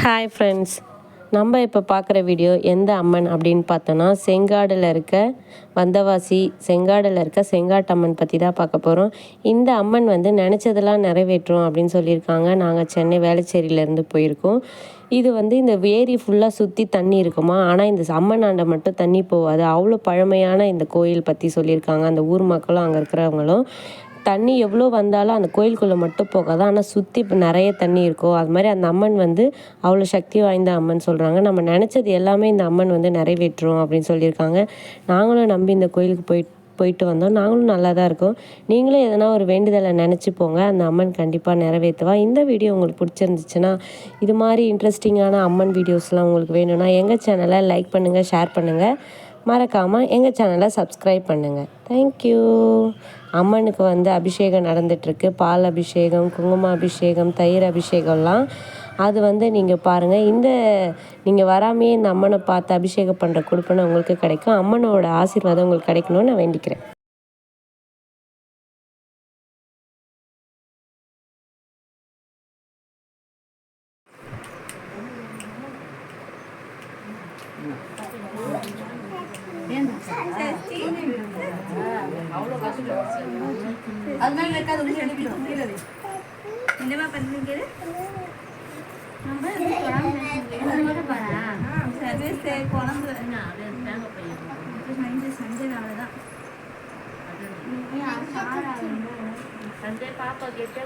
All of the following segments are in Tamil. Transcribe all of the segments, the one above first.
ஹாய் ஃப்ரெண்ட்ஸ், நம்ம இப்போ பார்க்குற வீடியோ எந்த அம்மன் அப்படின்னு பார்த்தோன்னா செங்காடில் இருக்க வந்தவாசி செங்காடில் இருக்க செங்காட்டம்மன் பற்றி தான் பார்க்க போகிறோம். இந்த அம்மன் வந்து நினச்சதெல்லாம் நிறைவேற்றும் அப்படின்னு சொல்லியிருக்காங்க. நாங்கள் சென்னை வேளச்சேரியிலேருந்து போயிருக்கோம். இது வந்து இந்த ஏரி ஃபுல்லாக சுற்றி தண்ணி இருக்குமா, ஆனால் இந்த அம்மன் ஆண்டை மட்டும் தண்ணி போகாது. அவ்வளோ பழமையான இந்த கோயில் பற்றி சொல்லியிருக்காங்க. அந்த ஊர் மக்களும் அங்கே இருக்கிறவங்களும் தண்ணி எவ்வளோ வந்தாலும் அந்த கோயிலுக்குள்ளே மட்டும் போகாது, ஆனால் சுற்றி இப்போ நிறைய தண்ணி இருக்கும். அது மாதிரி அந்த அம்மன் வந்து அவ்வளோ சக்தி வாய்ந்த அம்மன் சொல்கிறாங்க. நம்ம நினச்சது எல்லாமே இந்த அம்மன் வந்து நிறைவேற்றும் அப்படின்னு சொல்லியிருக்காங்க. நாங்களும் நம்பி இந்த கோயிலுக்கு போயிட்டு வந்தோம். நாங்களும் நல்லா தான் இருக்கோம். நீங்களும் எதனா ஒரு வேண்டுதலை நினச்சி போங்க, அந்த அம்மன் கண்டிப்பாக நிறைவேற்றுவா. இந்த வீடியோ உங்களுக்கு பிடிச்சிருந்துச்சுன்னா, இது மாதிரி இன்ட்ரெஸ்டிங்கான அம்மன் வீடியோஸ்லாம் உங்களுக்கு வேணும்னா எங்கள் சேனலை லைக் பண்ணுங்கள், ஷேர் பண்ணுங்கள். மறக்காமல் எங்கள் சேனலை சப்ஸ்கிரைப் பண்ணுங்கள். தேங்க்யூ. அம்மனுக்கு வந்து அபிஷேகம் நடந்துகிட்ருக்கு. பால் அபிஷேகம், குங்கும அபிஷேகம், தயிர் அபிஷேகம்லாம். அது வந்து நீங்கள் பாருங்கள். நீங்கள் வராமையே இந்த அம்மனை பார்த்து அபிஷேகம் பண்ணுற கொடுப்பனை உங்களுக்கு கிடைக்கும். அம்மனோட ஆசீர்வாதம் உங்களுக்கு கிடைக்கணும்னு நான் வேண்டிக்கிறேன். பாப்பா கேட்டா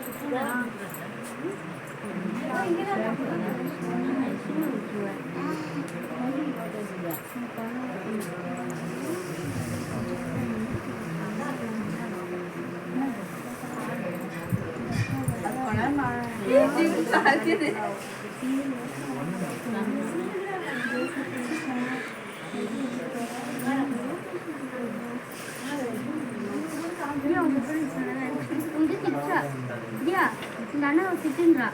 இந்த அண்ணா திட்டுன்றா.